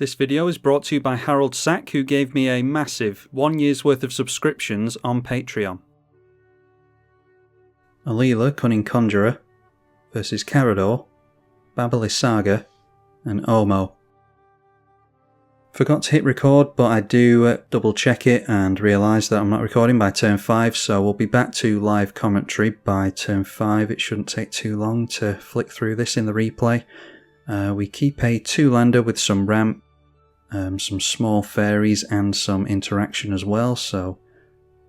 This video is brought to you by Harold Sack, who gave me a massive 1 year's worth of subscriptions on Patreon. Alela, Cunning Conjurer, versus Karador, Bab Lysaga, and Omo. Forgot to hit record, but I do double check it and realise that I'm not recording by turn 5, so we'll be back to live commentary by turn 5. It shouldn't take too long to flick through this in the replay. We keep a 2-lander with some ramp, some small fairies and some interaction as well, so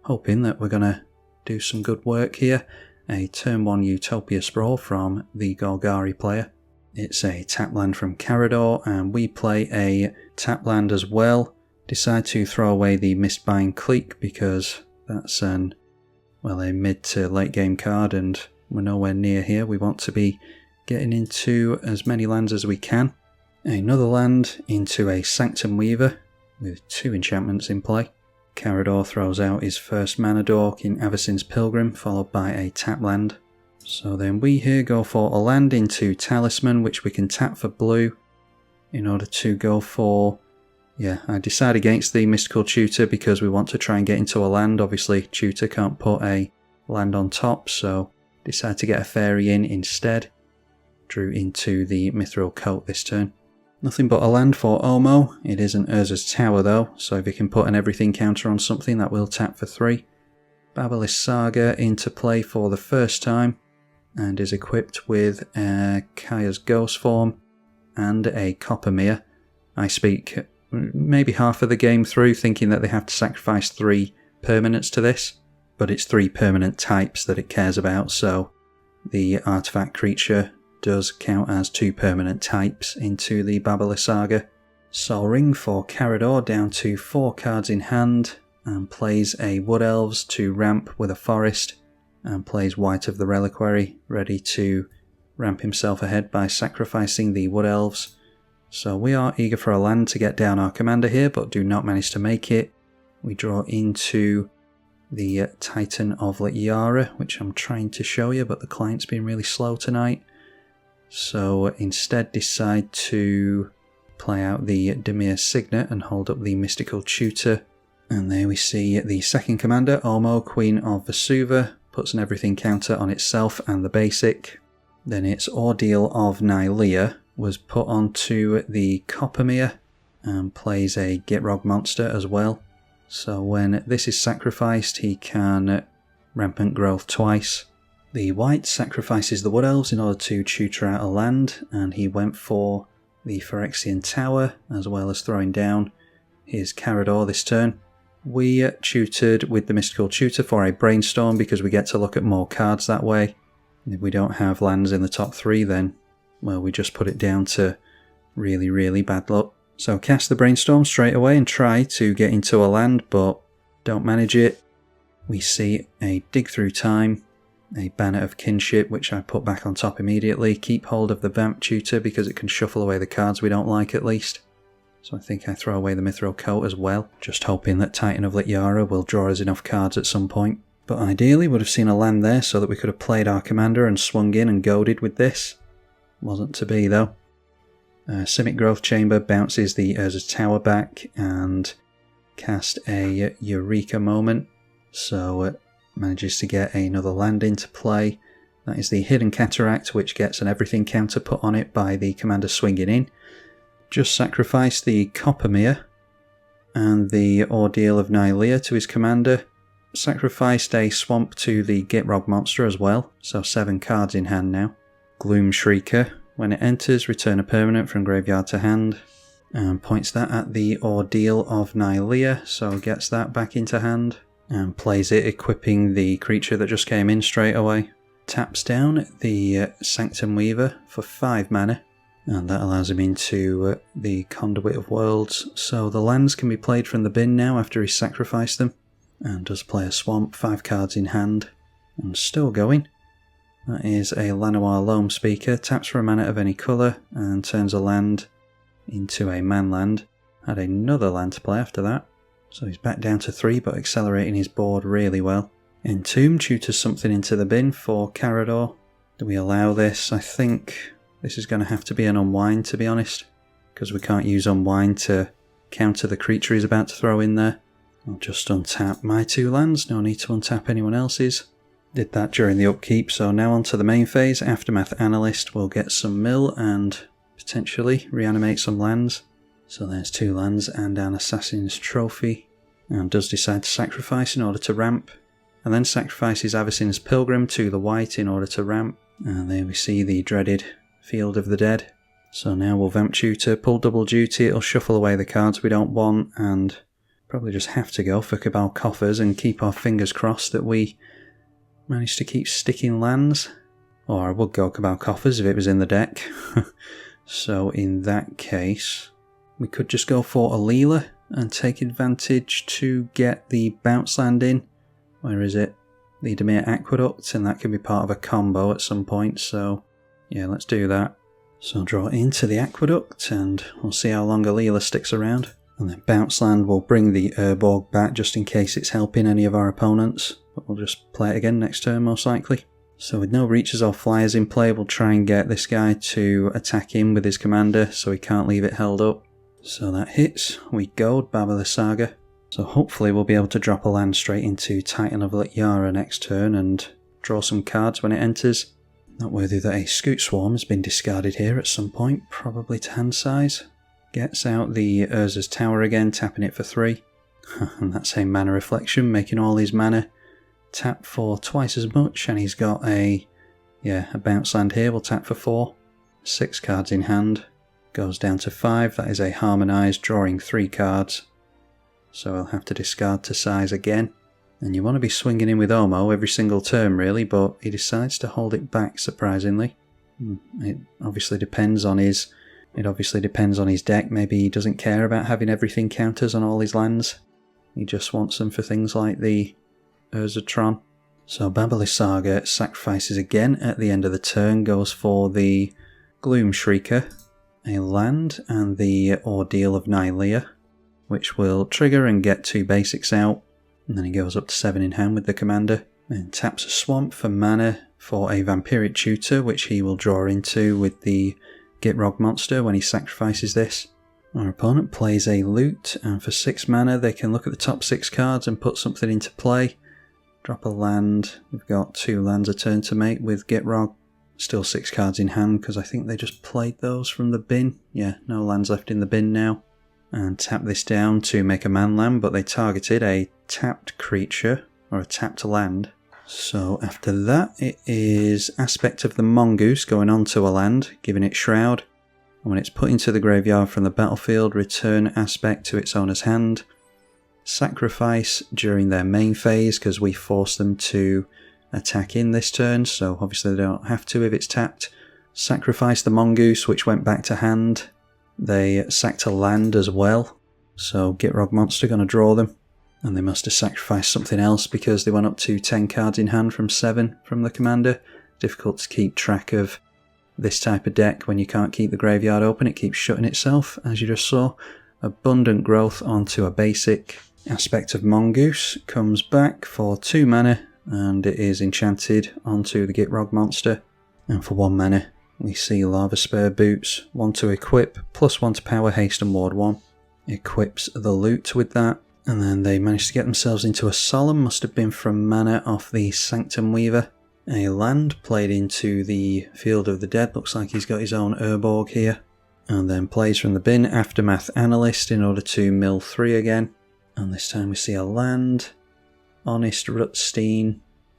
hoping that we're going to do some good work here. A turn 1 Utopia Sprawl from the Golgari player. It's a tap land from Karador, and we play a tap land as well. Decide to throw away the Mistbind Clique because that's a mid to late game card and we're nowhere near here. We want to be getting into as many lands as we can. Another land into a Sanctum Weaver with 2 enchantments in play. Karador throws out his first mana dork in Avacyn's Pilgrim, followed by a tap land. So then we here go for a land into Talisman, which we can tap for blue in order to go for... I decide against the Mystical Tutor because we want to try and get into a land. Obviously, Tutor can't put a land on top, so decide to get a fairy in instead. Drew into the Mithril Coat this turn. Nothing but a land for Omo. It is an Urza's Tower though, so if you can put an everything counter on something, that will tap for 3. Bab Lysaga into play for the first time, and is equipped with Kaya's Ghost Form and a Coppermere. I speak maybe half of the game through thinking that they have to sacrifice 3 permanents to this, but it's 3 permanent types that it cares about, so the artifact creature does count as 2 permanent types into the Bab Lysaga. Sol Ring for Karador down to 4 cards in hand, and plays a Wood Elves to ramp with a Forest, and plays White of the Reliquary, ready to ramp himself ahead by sacrificing the Wood Elves. So we are eager for a land to get down our commander here, but do not manage to make it. We draw into the Titan of Lityara, which I'm trying to show you, but the client's been really slow tonight. So instead decide to play out the Dimir Signet and hold up the Mystical Tutor. And there we see the second commander, Omo, Queen of Vesuva, puts an everything counter on itself and the basic. Then its Ordeal of Nylea was put onto the Coppermere and plays a Gitrog monster as well. So when this is sacrificed, he can Rampant Growth twice. The white sacrifices the Wood Elves in order to tutor out a land, and he went for the Phyrexian Tower, as well as throwing down his Karador this turn. We tutored with the Mystical Tutor for a Brainstorm because we get to look at more cards that way. If we don't have lands in the top 3, then, we just put it down to really, really bad luck. So cast the Brainstorm straight away and try to get into a land, but don't manage it. We see a Dig Through Time, a Banner of Kinship, which I put back on top immediately. Keep hold of the Vamp Tutor because it can shuffle away the cards we don't like at least. So I think I throw away the Mithril Coat as well, just hoping that Titan of Lityara will draw us enough cards at some point. But ideally would have seen a land there so that we could have played our commander and swung in and goaded with this. Wasn't to be though. Simic Growth Chamber bounces the Urza's Tower back and cast a Eureka Moment, so manages to get another land into play. That is the Hidden Cataract, which gets an everything counter put on it by the commander swinging in. Just sacrificed the Coppermere and the Ordeal of Nylea to his commander. Sacrificed a Swamp to the Gitrog monster as well, so 7 cards in hand now. Gloom Shrieker. When it enters, return a permanent from graveyard to hand, and points that at the Ordeal of Nylea, so gets that back into hand, and plays it, equipping the creature that just came in straight away. Taps down the Sanctum Weaver for 5 mana, and that allows him into the Conduit of Worlds, so the lands can be played from the bin now after he's sacrificed them, and does play a Swamp, 5 cards in hand, and still going. That is a Llanowar Loam Speaker, taps for a mana of any colour and turns a land into a manland. Had another land to play after that, so he's back down to 3 but accelerating his board really well. Entomb tutors something into the bin for Karador. Do we allow this? I think this is going to have to be an unwind, to be honest, because we can't use Unwind to counter the creature he's about to throw in there. I'll just untap my 2 lands, no need to untap anyone else's. Did that during the upkeep, so now on to the main phase. Aftermath Analyst will get some mill and potentially reanimate some lands. So there's 2 lands and an Assassin's Trophy. And does decide to sacrifice in order to ramp. And then sacrifices Avacyn's Pilgrim to the white in order to ramp. And there we see the dreaded Field of the Dead. So now we'll Vamp Tutor, pull double duty, it'll shuffle away the cards we don't want, and probably just have to go for Cabal Coffers and keep our fingers crossed that we manage to keep sticking lands. Or I would go Cabal Coffers if it was in the deck. So in that case, we could just go for Alela and take advantage to get the bounce land in. Where is it? The Demir Aqueduct, and that can be part of a combo at some point, so yeah, let's do that. So I'll draw into the Aqueduct, and we'll see how long Alela sticks around. And then bounce land will bring the Urborg back just in case it's helping any of our opponents, but we'll just play it again next turn most likely. So with no reaches or flyers in play, we'll try and get this guy to attack in with his commander so he can't leave it held up. So that hits, we gold Bab Lysaga. So hopefully we'll be able to drop a land straight into Titan of Lityara next turn and draw some cards when it enters. Noteworthy that a Scoot Swarm has been discarded here at some point, probably to hand size. Gets out the Urza's Tower again, tapping it for 3. And that's a Mana Reflection, making all his mana tap for twice as much, and he's got a bounce land here, we'll tap for 4. 6 cards in hand, goes down to 5, that is a Harmonized, drawing 3 cards. So I'll have to discard to size again. And you want to be swinging in with Omo every single turn really, but he decides to hold it back surprisingly. It obviously depends on his deck. Maybe he doesn't care about having everything counters on all his lands. He just wants them for things like the Urzatron. So Bab Lysaga sacrifices again at the end of the turn, goes for the Gloom Shrieker, a land, and the Ordeal of Nylea, which will trigger and get 2 basics out. And then he goes up to 7 in hand with the commander, and taps a swamp for mana for a Vampiric Tutor, which he will draw into with the Gitrog monster when he sacrifices this. Our opponent plays a Loot, and for 6 mana they can look at the top 6 cards and put something into play. Drop a land, we've got 2 lands a turn to make with Gitrog. Still 6 cards in hand because I think they just played those from the bin. Yeah, no lands left in the bin now. And tap this down to make a man land, but they targeted a tapped creature, or a tapped land. So after that, it is Aspect of the Mongoose going onto a land, giving it Shroud. And when it's put into the graveyard from the battlefield, return Aspect to its owner's hand. Sacrifice during their main phase, because we force them to attack in this turn, so obviously they don't have to if it's tapped. Sacrifice the Mongoose, which went back to hand. They sacked a land as well, so Gitrog monster going to draw them. And they must have sacrificed something else because they went up to 10 cards in hand from 7 from the commander. Difficult to keep track of this type of deck when you can't keep the graveyard open. It keeps shutting itself, as you just saw. Abundant Growth onto a basic. Aspect of Mongoose comes back for 2 mana, and it is enchanted onto the Gitrog monster. And for 1 mana, we see Lava Spur Boots, 1 to equip, +1 to power, haste and ward 1. Equips the Loot with that. And then they managed to get themselves into a Solemn, must have been from mana off the Sanctum Weaver. A land played into the Field of the Dead, looks like he's got his own Urborg here. And then plays from the bin Aftermath Analyst in order to mill 3 again. And this time we see a land, Honest Rutstein,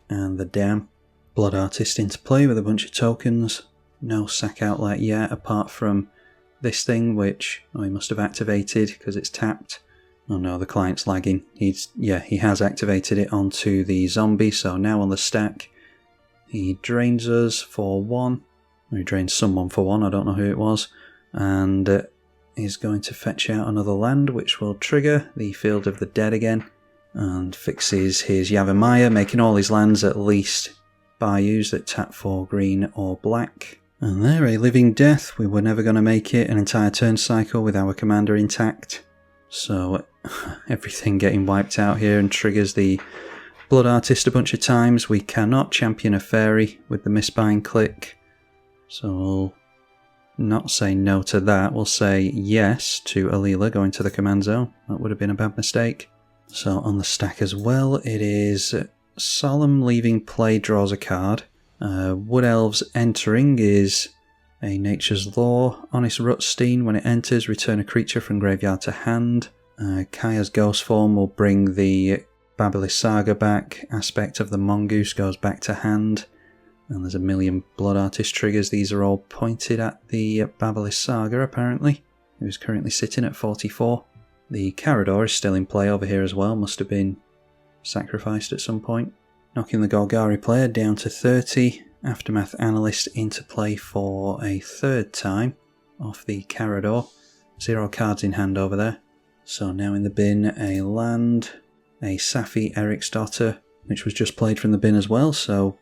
and the Dam. Blood Artist into play with a bunch of tokens. No sack outlet yet, apart from this thing, which he must have activated because it's tapped. Oh no, the client's lagging. He has activated it onto the zombie, so now on the stack he drains us for 1. Or he drains someone for 1, I don't know who it was. And he's going to fetch out another land, which will trigger the Field of the Dead again. And fixes his Yavimaya, making all his lands at least bayous that tap for green or black. And there, a living death. We were never going to make it an entire turn cycle with our commander intact. So everything getting wiped out here, and triggers the Blood Artist a bunch of times. We cannot champion a fairy with the misbind click. So we'll not say no to that. We'll say yes to Alela going to the command zone. That would have been a bad mistake. So on the stack as well, it is Solemn leaving play draws a card. Wood Elves entering is a Nature's Law. Honest Rutstein, when it enters, return a creature from graveyard to hand. Kaya's Ghost Form will bring the Bab Lysaga back. Aspect of the Mongoose goes back to hand. And there's a million Blood Artist triggers. These are all pointed at the Bab Lysaga, apparently, who's currently sitting at 44. The Karador is still in play over here as well. Must have been sacrificed at some point. Knocking the Golgari player down to 30. Aftermath Analyst into play for a third time off the Karador. 0 cards in hand over there. So now in the bin, a land, a Safi Eriksdotter, which was just played from the bin as well. So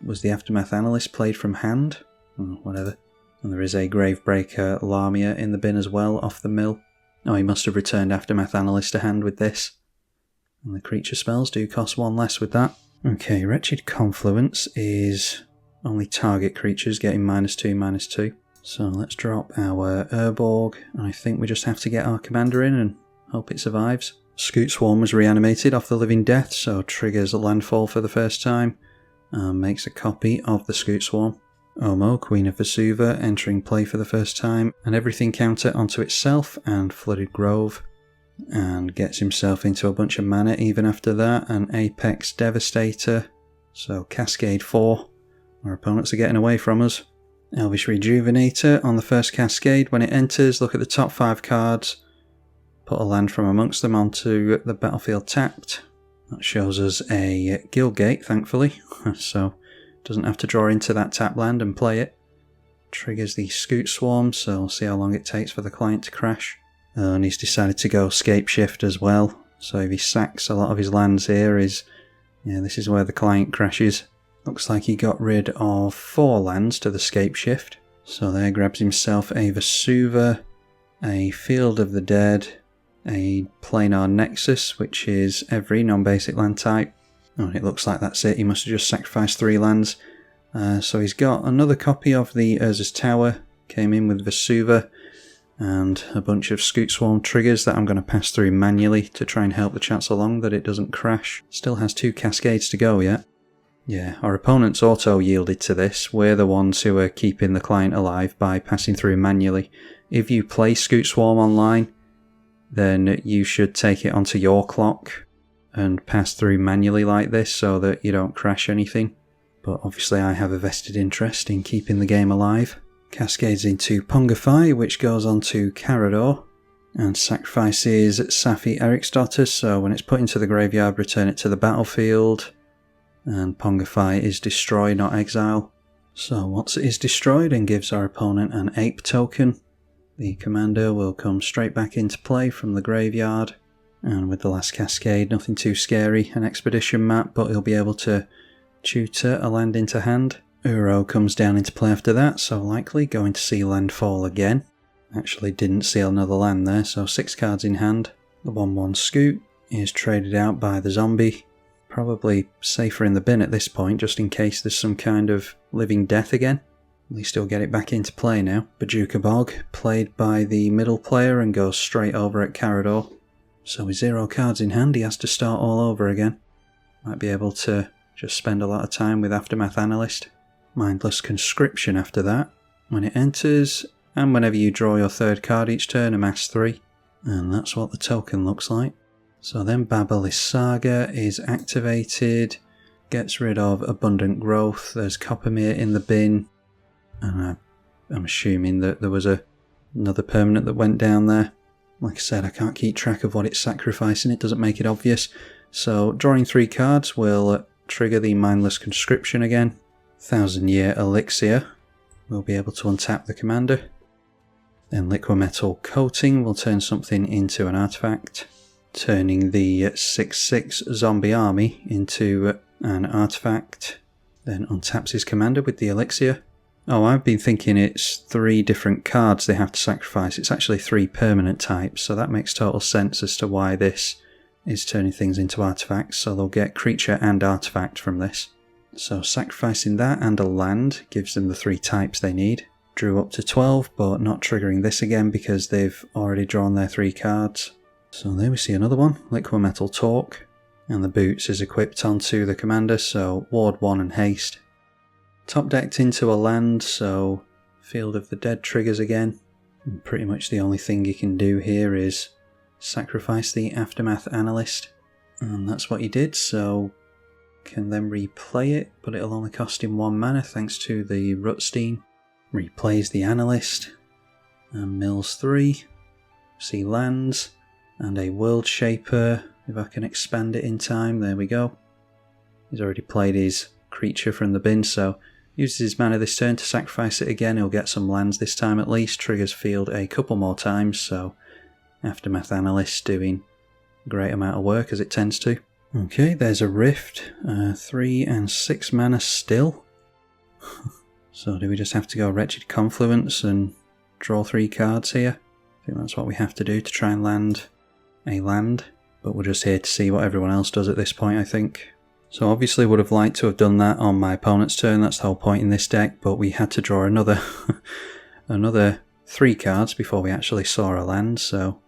was the Aftermath Analyst played from hand? Whatever. And there is a Gravebreaker Lamia in the bin as well off the mill. Oh, he must have returned Aftermath Analyst to hand with this. And the creature spells do cost 1 less with that. Okay, Wretched Confluence is only target creatures getting -2/-2. So let's drop our Urborg, and I think we just have to get our commander in and hope it survives. Scoot Swarm was reanimated off the Living Death, so triggers a landfall for the first time, and makes a copy of the Scoot Swarm. Omo, Queen of Vesuva, entering play for the first time, and everything counter onto itself, and Flooded Grove, and gets himself into a bunch of mana even after that, and Apex Devastator, so Cascade 4. Our opponents are getting away from us. Elvish Rejuvenator on the first Cascade. When it enters, look at the top 5 cards, put a land from amongst them onto the battlefield tapped. That shows us a Guildgate, thankfully, so doesn't have to draw into that tap land and play it. Triggers the Scoot Swarm, so we'll see how long it takes for the client to crash. And he's decided to go Scapeshift as well, so if he sacks a lot of his lands here, this is where the client crashes. Looks like he got rid of 4 lands to the Scapeshift, so there grabs himself a Vesuva, a Field of the Dead, a Planar Nexus, which is every non-basic land type. Oh, and it looks like that's it. He must have just sacrificed 3 lands. So he's got another copy of the Urza's Tower, came in with Vesuva, and a bunch of Scoot Swarm triggers that I'm going to pass through manually to try and help the chance along that it doesn't crash. Still has 2 Cascades to go yet. Yeah, our opponents auto-yielded to this. We're the ones who are keeping the client alive by passing through manually. If you play Scoot Swarm online, then you should take it onto your clock and pass through manually like this so that you don't crash anything. But obviously I have a vested interest in keeping the game alive. Cascades into Pongify, which goes on to Karador, and sacrifices Safi Eriksdotter, so when it's put into the graveyard, return it to the battlefield. And Pongify is destroy, not exile. So once it is destroyed and gives our opponent an ape token, the commander will come straight back into play from the graveyard. And with the last Cascade, nothing too scary, an expedition map, but he'll be able to tutor a land into hand. Uro comes down into play after that, so likely going to see landfall again. Actually didn't see another land there, so 6 cards in hand. The 1/1 Scoot is traded out by the zombie. Probably safer in the bin at this point, just in case there's some kind of living death again. At least he'll get it back into play now. Bajuka Bog, played by the middle player and goes straight over at Karador. So with 0 cards in hand, he has to start all over again. Might be able to just spend a lot of time with Aftermath Analyst. Mindless Conscription after that. When it enters, and whenever you draw your 3rd card each turn, amass 3. And that's what the token looks like. So then Bab Lysaga is activated, gets rid of Abundant Growth, there's Coppermere in the bin, and I'm assuming that there was another permanent that went down there. Like I said, I can't keep track of what it's sacrificing, it doesn't make it obvious. So drawing 3 cards will trigger the Mindless Conscription again. 1000-Year Elixir will be able to untap the commander. Then Liquimetal Coating will turn something into an artifact, turning the 6/6 zombie army into an artifact. Then untaps his commander with the elixir. Oh, I've been thinking it's 3 different cards they have to sacrifice. It's actually 3 permanent types, so that makes total sense as to why this is turning things into artifacts, so they'll get creature and artifact from this. So sacrificing that and a land gives them the 3 types they need. Drew up to 12, but not triggering this again because they've already drawn their 3 cards. So there we see another one, Liquimetal Torque, and the boots is equipped onto the commander, so Ward 1 and Haste. Top decked into a land, so Field of the Dead triggers again. And pretty much the only thing you can do here is sacrifice the Aftermath Analyst. And that's what he did, so can then replay it, but it'll only cost him 1 mana thanks to the Rutstein. Replays the Analyst, and mills 3. See lands, and a World Shaper, if I can expand it in time, there we go. He's already played his creature from the bin, so uses his mana this turn to sacrifice it again. He'll get some lands this time at least, triggers field a couple more times, so Aftermath Analyst doing a great amount of work as it tends to. Okay, there's a Rift, 3 and 6 mana still. So do we just have to go Wretched Confluence and draw 3 cards here? I think that's what we have to do to try and land a land, but we're just here to see what everyone else does at this point, I think. So obviously would have liked to have done that on my opponent's turn, that's the whole point in this deck, but we had to draw another another 3 cards before we actually saw a land, so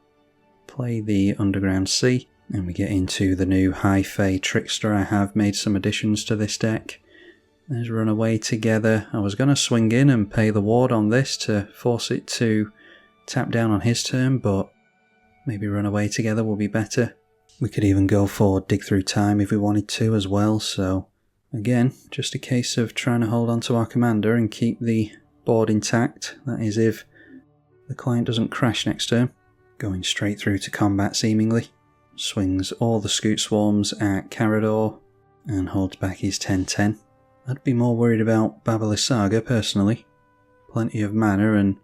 play the Underground Sea, and we get into the new High Fae Trickster. I have made some additions to this deck. There's Runaway Together. I was going to swing in and pay the ward on this to force it to tap down on his turn, but maybe Runaway Together will be better. We could even go for Dig Through Time if we wanted to as well, so again, just a case of trying to hold on to our commander and keep the board intact. That is if the client doesn't crash next turn. Going straight through to combat seemingly. Swings all the Scoot Swarms at Karador and holds back his 10-10. I'd be more worried about Bab Lysaga personally. Plenty of mana and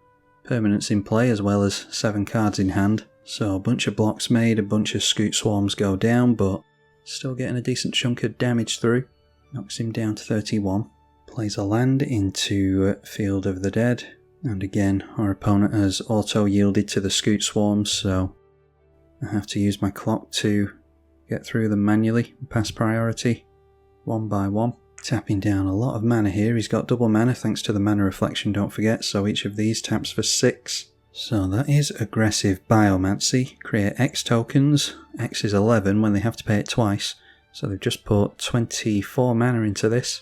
permanents in play as well as 7 cards in hand. So a bunch of blocks made, a bunch of Scoot Swarms go down, but still getting a decent chunk of damage through. Knocks him down to 31. Plays a land into Field of the Dead. And again, our opponent has auto-yielded to the Scoot Swarms, so I have to use my clock to get through them manually and pass priority, 1 by 1. Tapping down a lot of mana here. He's got double mana thanks to the mana reflection, don't forget, so each of these taps for 6. So that is aggressive Biomancy. Create X tokens. X is 11 when they have to pay it twice. So they've just put 24 mana into this.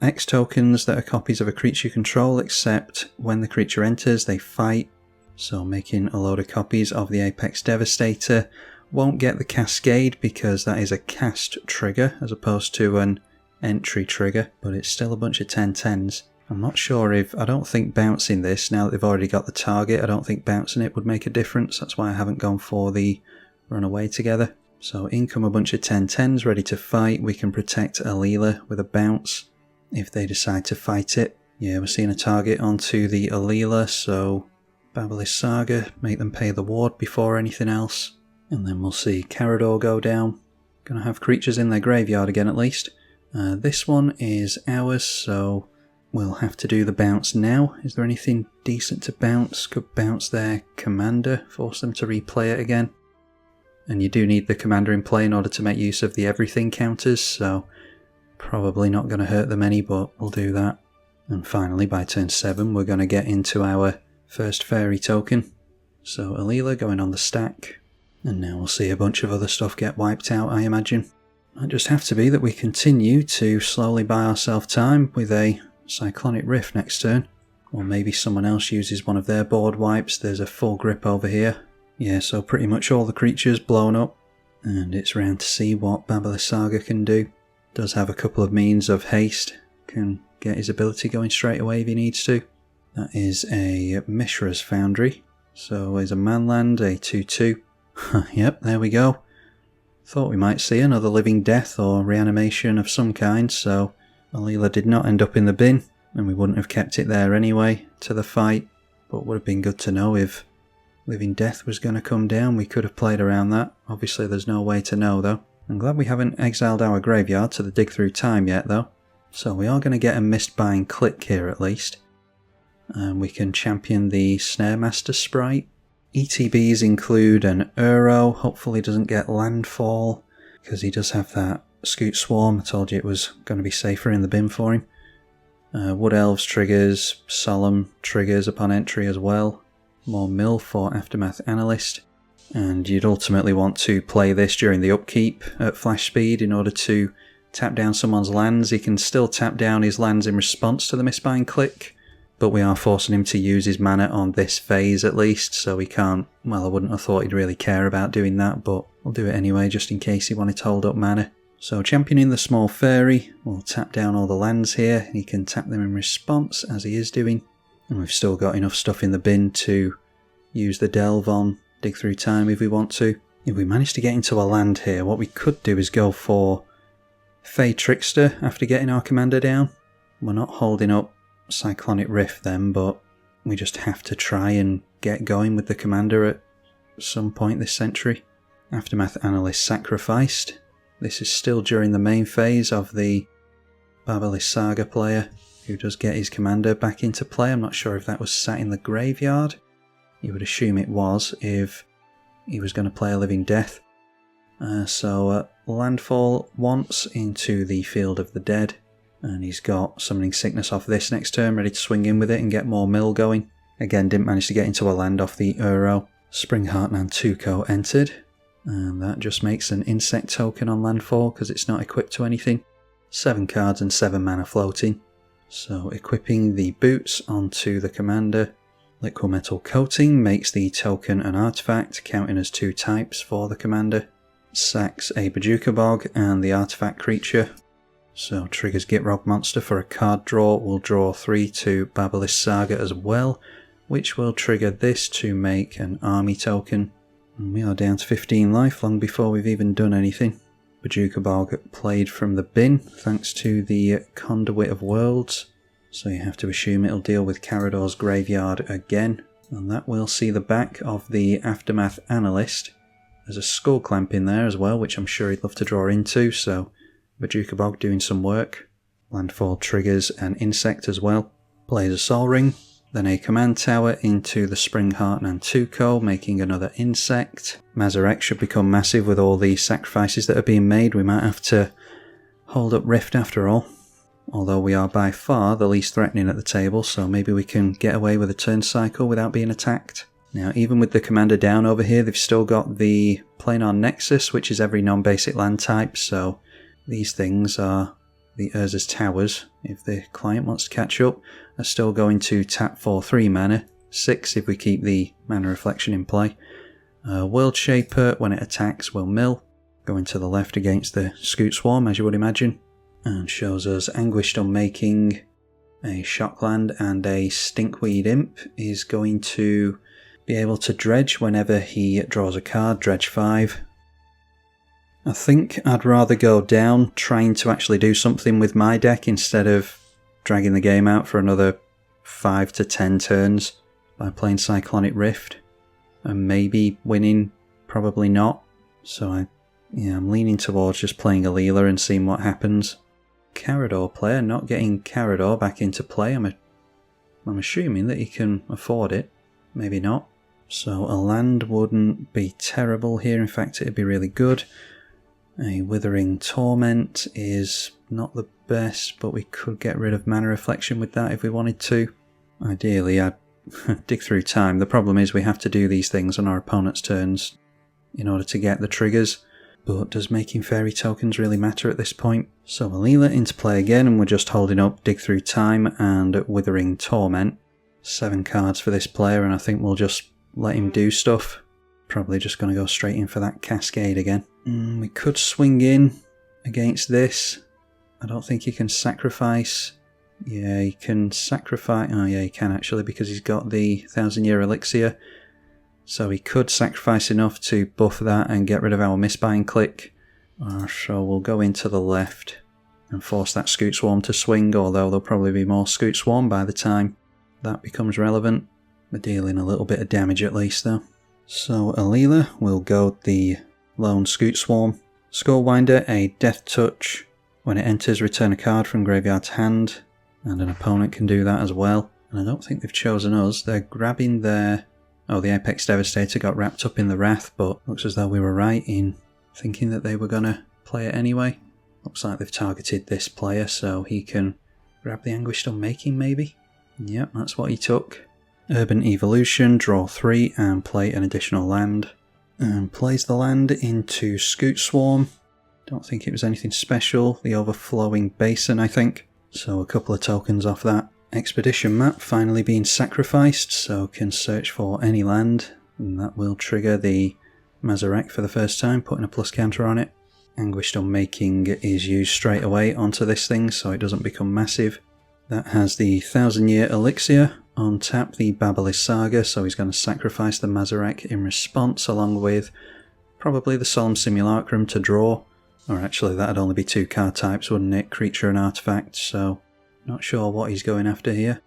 X tokens that are copies of a creature you control, except when the creature enters they fight. So making a load of copies of the Apex Devastator. Won't get the Cascade because that is a cast trigger as opposed to an entry trigger, but it's still a bunch of 10-10s. I'm not sure if, I don't think bouncing this, now that they've already got the target, I don't think bouncing it would make a difference. That's why I haven't gone for the Runaway Together. So in come a bunch of 10-10s ready to fight. We can protect Alela with a bounce if they decide to fight it. Yeah, we're seeing a target onto the Alela, so Bab Lysaga, make them pay the ward before anything else. And then we'll see Karador go down. Gonna have creatures in their graveyard again at least. This one is ours, so we'll have to do the bounce now. Is there anything decent to bounce? Could bounce their commander, force them to replay it again. And you do need the commander in play in order to make use of the everything counters, so probably not going to hurt them any, but we'll do that. And finally, by turn 7, we're going to get into our first fairy token. So Alela going on the stack. And now we'll see a bunch of other stuff get wiped out, I imagine. Might just have to be that we continue to slowly buy ourselves time with a Cyclonic Rift next turn. Or maybe someone else uses one of their board wipes. There's a full grip over here. Yeah, so pretty much all the creatures blown up. And it's round to see what Bab Lysaga can do. Does have a couple of means of haste. Can get his ability going straight away if he needs to. That is a Mishra's Foundry. So there's a manland, a 2-2. Yep, there we go. Thought we might see another Living Death or reanimation of some kind, so Alela did not end up in the bin, and we wouldn't have kept it there anyway to the fight, but would have been good to know if Living Death was going to come down. We could have played around that. Obviously there's no way to know though. I'm glad we haven't exiled our graveyard to the Dig Through Time yet though, so we are going to get a Mistbind Click here at least. And we can champion the Snare Master sprite. ETBs include an Uro, hopefully doesn't get landfall, because he does have that Scoot Swarm. I told you it was going to be safer in the bin for him. Wood Elves triggers, Solemn triggers upon entry as well. More mill for Aftermath Analyst. And you'd ultimately want to play this during the upkeep at flash speed in order to tap down someone's lands. He can still tap down his lands in response to the Mistbind click, but we are forcing him to use his mana on this phase at least, so he can't... Well, I wouldn't have thought he'd really care about doing that, but we'll do it anyway just in case he wanted to hold up mana. So championing the small fairy, we'll tap down all the lands here, and he can tap them in response, as he is doing. And we've still got enough stuff in the bin to use the delve on Dig Through Time if we want to. If we manage to get into a land here, what we could do is go for Fey Trickster after getting our commander down. We're not holding up Cyclonic Rift then, but we just have to try and get going with the commander at some point this century. Aftermath Analyst sacrificed. This is still during the main phase of the Bab Lysaga player, who does get his commander back into play. I'm not sure if that was sat in the graveyard. You would assume it was if he was going to play a Living Death. So landfall once into the Field of the Dead, and he's got Summoning Sickness off this next turn, ready to swing in with it and get more mill going. Again, didn't manage to get into a land off the Uro. Spring Heartland Tuco entered, and that just makes an insect token on landfall because it's not equipped to anything. 7 cards and 7 mana floating. So equipping the boots onto the commander. Liquid Metal Coating makes the token an artifact, counting as 2 types for the commander. Sacks a Bojuka Bog and the artifact creature. So triggers Gitrog Monster for a card draw. We'll draw 3 to Bab Lysaga as well, which will trigger this to make an army token. And we are down to 15 life long before we've even done anything. Bojuka Bog played from the bin thanks to the Conduit of Worlds. So you have to assume it'll deal with Karador's graveyard again. And that will see the back of the Aftermath Analyst. There's a Skull Clamp in there as well, which I'm sure he'd love to draw into, so Bojuka Bog doing some work. Landfall triggers an insect as well. Plays a Sol Ring, then a Command Tower into the Spring Heartland Tuco, making another insect. Mazarek should become massive with all the sacrifices that are being made. We might have to hold up Rift after all. Although we are by far the least threatening at the table, so maybe we can get away with a turn cycle without being attacked. Now, even with the commander down over here, they've still got the Planar Nexus, which is every non-basic land type, so these things are the Urza's Towers. If the client wants to catch up, are still going to tap for 3 mana, 6 if we keep the Mana Reflection in play. World Shaper, when it attacks, will mill, going to the left against the Scoot Swarm, as you would imagine. And shows us Anguished Unmaking, a Shockland, and a Stinkweed Imp is going to be able to dredge whenever he draws a card, dredge 5. I think I'd rather go down trying to actually do something with my deck instead of dragging the game out for another 5 to 10 turns by playing Cyclonic Rift. And maybe winning, probably not. So I'm leaning towards just playing Alela and seeing what happens. Karador player, not getting Karador back into play. I'm assuming that he can afford it. Maybe not. So a land wouldn't be terrible here. In fact, it'd be really good. A Withering Torment is not the best, but we could get rid of Mana Reflection with that if we wanted to. Ideally, I'd dig through time. The problem is we have to do these things on our opponent's turns in order to get the triggers. But does making fairy tokens really matter at this point? So Alela into play again, and we're just holding up Dig Through Time and Withering Torment. 7 cards for this player, and I think we'll just let him do stuff. Probably just going to go straight in for that Cascade again. We could swing in against this. I don't think he can sacrifice. Yeah, he can sacrifice. Oh yeah, he can actually, because he's got the 1000 Year Elixir. So he could sacrifice enough to buff that and get rid of our Mistbind click. So we'll go into the left and force that Scoot Swarm to swing, although there'll probably be more Scoot Swarm by the time that becomes relevant. We're dealing a little bit of damage at least though. So Alela will go the lone Scoot Swarm. Skullwinder, a Death Touch. When it enters, return a card from graveyard to hand, and an opponent can do that as well. And I don't think they've chosen us. They're grabbing their... Oh, the Apex Devastator got wrapped up in the Wrath, but looks as though we were right in thinking that they were going to play it anyway. Looks like they've targeted this player, so he can Grab the Anguished Unmaking maybe? Yep, that's what he took. Urban Evolution, draw 3 and play an additional land. And plays the land into Scoot Swarm. Don't think it was anything special. The Overflowing Basin, I think. So a couple of tokens off that. Expedition map finally being sacrificed, so can search for any land. And that will trigger the Mazarek for the first time, putting a plus counter on it. Anguished Unmaking is used straight away onto this thing, so it doesn't become massive. That has the 1000-year Elixir. Untap the Bab Lysaga, so he's going to sacrifice the Mazarek in response, along with probably the Solemn Simulacrum to draw. Or actually, that'd only be 2 card types, wouldn't it? Creature and artifact, so not sure what he's going after here.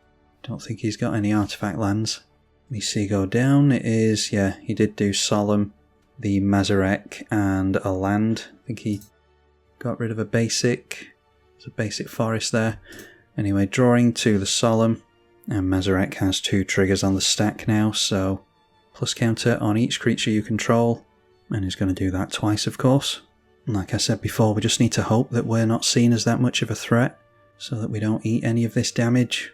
Don't think he's got any artifact lands. We see go down, it is, yeah, he did do Solemn, the Mazarek, and a land. I think he got rid of a basic. There's a basic forest there. Anyway, drawing to the Solemn. And Mazarek has 2 triggers on the stack now, so plus counter on each creature you control, and he's going to do that twice, of course. And like I said before, we just need to hope that we're not seen as that much of a threat, so that we don't eat any of this damage.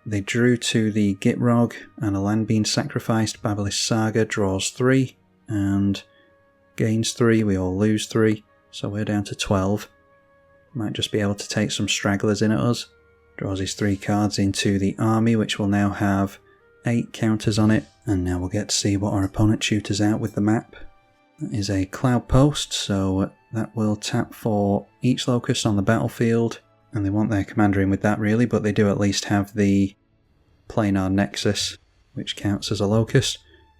They drew to the Gitrog, and a land being sacrificed. Bab Lysaga draws 3, and gains 3, we all lose 3, so we're down to 12. Might just be able to take some stragglers in at us. Draws his 3 cards into the army, which will now have 8 counters on it. And now we'll get to see what our opponent tutors out with the map. That is a Cloud Post, so that will tap for each locust on the battlefield. And they want their commander in with that really, but they do at least have the Planar Nexus, which counts as a locust.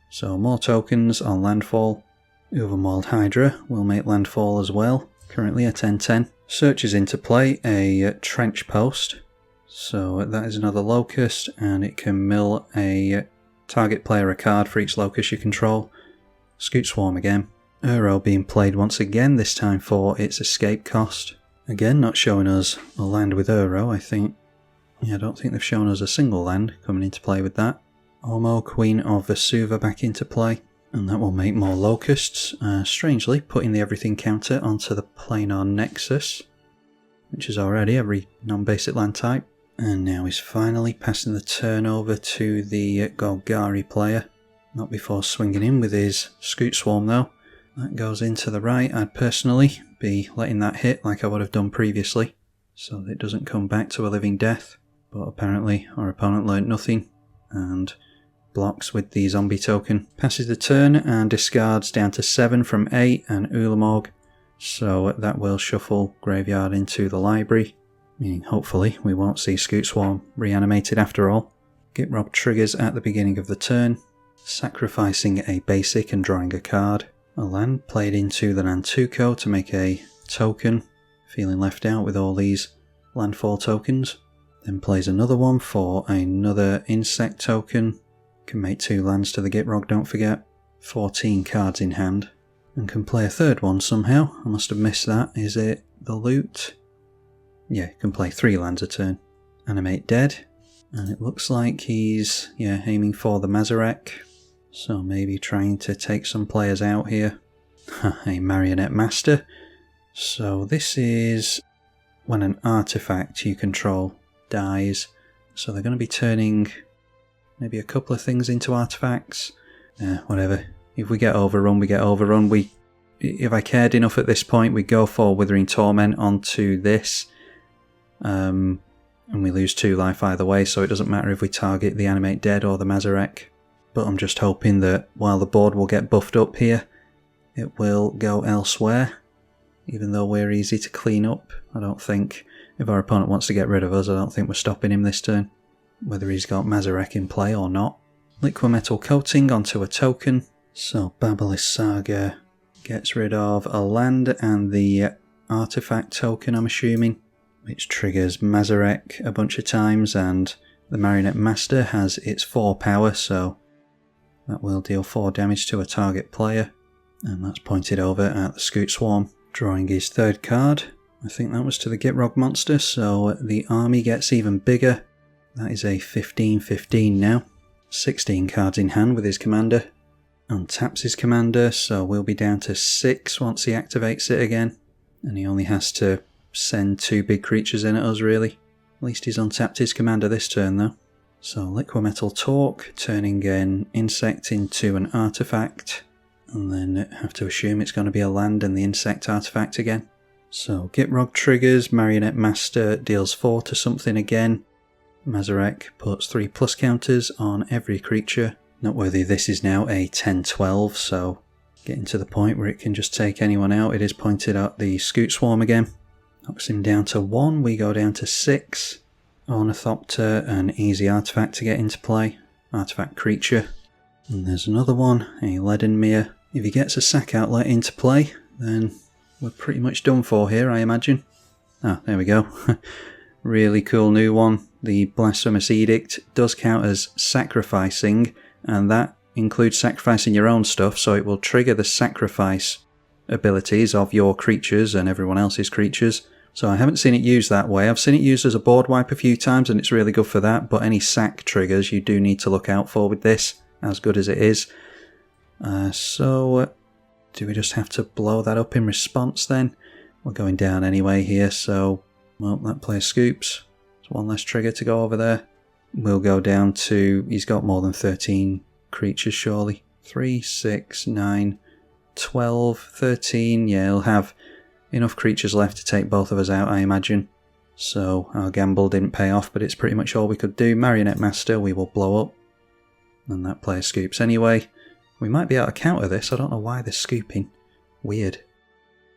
So more tokens on landfall. Overmauled Hydra will make landfall as well, currently a 10-10. Searches into play a Trench Post. So that is another locust, and it can mill a target player a card for each locust you control. Scoot Swarm again. Uro being played once again, this time for its escape cost. Again, not showing us a land with Uro, I think. Yeah, I don't think they've shown us a single land coming into play with that. Omo, Queen of Vesuva back into play, and that will make more locusts. Strangely, putting the everything counter onto the Planar Nexus, which is already every non-basic land type. And now he's finally passing the turn over to the Golgari player. Not before swinging in with his Scoot Swarm though. That goes into the right. I'd personally be letting that hit like I would have done previously, so that it doesn't come back to a living death. But apparently our opponent learnt nothing and blocks with the zombie token. Passes the turn and discards down to 7 from 8 and Ulamog. So that will shuffle Graveyard into the library. Meaning hopefully we won't see Scoot Swarm reanimated after all. Gitrog triggers at the beginning of the turn, sacrificing a basic and drawing a card. A land played into the Nantuko to make a token, feeling left out with all these landfall tokens. Then plays another one for another insect token. Can make 2 lands to the Gitrog, don't forget. 14 cards in hand. And can play a third one somehow. I must have missed that. Is it the loot? Yeah, can play 3 lands a turn. Animate Dead. And it looks like he's, aiming for the Mazarek. So maybe trying to take some players out here. A Marionette Master. So this is when an artifact you control dies. So they're going to be turning maybe a couple of things into artifacts. Whatever. If we get overrun, we get overrun. If I cared enough at this point, we'd go for Withering Torment onto this. And we lose 2 life either way, so it doesn't matter if we target the Animate Dead or the Mazarek. But I'm just hoping that while the board will get buffed up here, it will go elsewhere. Even though we're easy to clean up, I don't think, if our opponent wants to get rid of us, I don't think we're stopping him this turn. Whether he's got Mazarek in play or not. Liquimetal Coating onto a token. So Bab Lysaga gets rid of a land and the artifact token, I'm assuming, which triggers Mazarek a bunch of times, and the Marionette Master has its 4 power, so that will deal 4 damage to a target player. And that's pointed over at the Scoot Swarm. Drawing his 3rd card. I think that was to the Gitrog monster, so the army gets even bigger. That is a 15-15 now. 16 cards in hand with his commander. Untaps his commander, so we'll be down to 6 once he activates it again. And he only has to send 2 big creatures in at us, really. At least he's untapped his commander this turn, though. So Liquimetal Torque, turning an insect into an artifact, and then have to assume it's going to be a land and the insect artifact again. So Gitrog triggers, Marionette Master deals 4 to something again. Mazarek puts 3+ counters on every creature. Noteworthy, this is now a 10-12, so getting to the point where it can just take anyone out. It is pointed at the Scoot Swarm again. Knocks him down to 1, we go down to 6. Ornithopter, an easy artifact to get into play. Artifact creature. And there's another one, a Leadenmere. If he gets a sack outlet into play, then we're pretty much done for here, I imagine. Ah, there we go. Really cool new one. The Blasphemous Edict does count as sacrificing, and that includes sacrificing your own stuff, so it will trigger the sacrifice abilities of your creatures and everyone else's creatures. So I haven't seen it used that way. I've seen it used as a board wipe a few times, and it's really good for that, but any sack triggers you do need to look out for with this, as good as it is. Do we just have to blow that up in response then? We're going down anyway here, so, well, that player scoops. There's one less trigger to go over there. We'll go down to, he's got more than 13 creatures surely. 3, 6, 9, 12, 13, yeah, he'll have enough creatures left to take both of us out, I imagine. So our gamble didn't pay off, but it's pretty much all we could do. Marionette Master, we will blow up. And that player scoops anyway. We might be able to counter this, I don't know why they're scooping. Weird.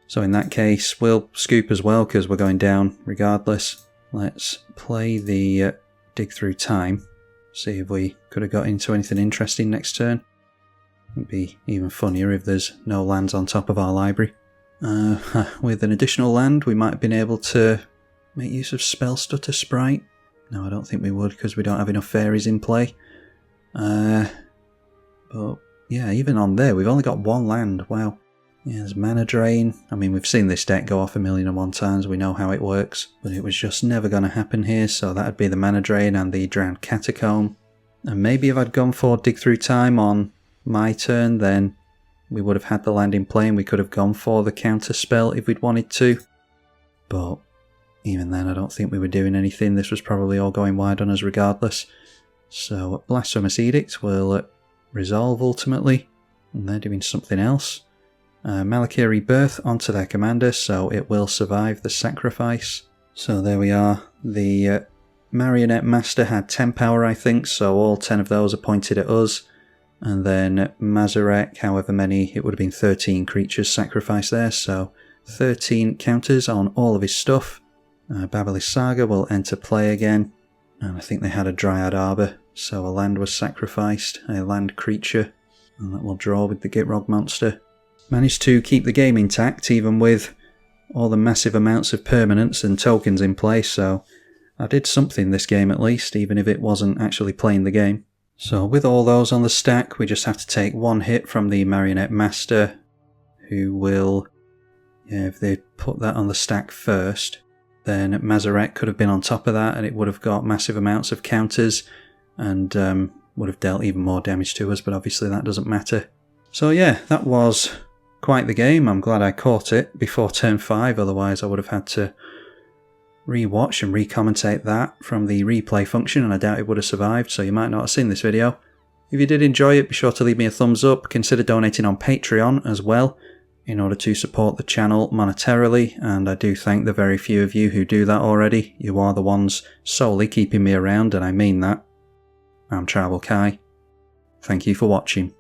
So in that case, we'll scoop as well, because we're going down regardless. Let's play the Dig Through Time. See if we could have got into anything interesting next turn. It'd be even funnier if there's no lands on top of our library. With an additional land, we might have been able to make use of Spell Stutter Sprite. No, I don't think we would, because we don't have enough fairies in play. But yeah, even on there, we've only got 1 land. Wow. Yeah, there's Mana Drain. I mean, we've seen this deck go off 1,000,001 times. We know how it works. But it was just never going to happen here, so that would be the Mana Drain and the Drowned Catacomb. And maybe if I'd gone for Dig Through Time on my turn, then we would have had the land in play and we could have gone for the counter spell if we'd wanted to. But even then, I don't think we were doing anything. This was probably all going wide on us regardless. So Blasphemous Edict will resolve ultimately, and they're doing something else. Malakir Rebirth onto their commander, so it will survive the sacrifice. So there we are. The Marionette Master had 10 power, I think, so all 10 of those are pointed at us. And then Mazarek, however many, it would have been 13 creatures sacrificed there, so 13 counters on all of his stuff. Bab Lysaga will enter play again, and I think they had a Dryad Arbor, so a land was sacrificed, a land creature, and that will draw with the Gitrog monster. Managed to keep the game intact, even with all the massive amounts of permanents and tokens in play, so I did something this game at least, even if it wasn't actually playing the game. So with all those on the stack, we just have to take 1 hit from the Marionette Master, who will, yeah, if they put that on the stack first, then Mazarek could have been on top of that and it would have got massive amounts of counters and would have dealt even more damage to us, but obviously that doesn't matter. So yeah, that was quite the game. I'm glad I caught it before turn 5, otherwise I would have had to re-watch and re-commentate that from the replay function, and I doubt it would have survived, so you might not have seen this video. If you did enjoy it, be sure to leave me a thumbs up. Consider donating on Patreon as well, in order to support the channel monetarily, and I do thank the very few of you who do that already. You are the ones solely keeping me around, and I mean that. I'm Tribalkai. Thank you for watching.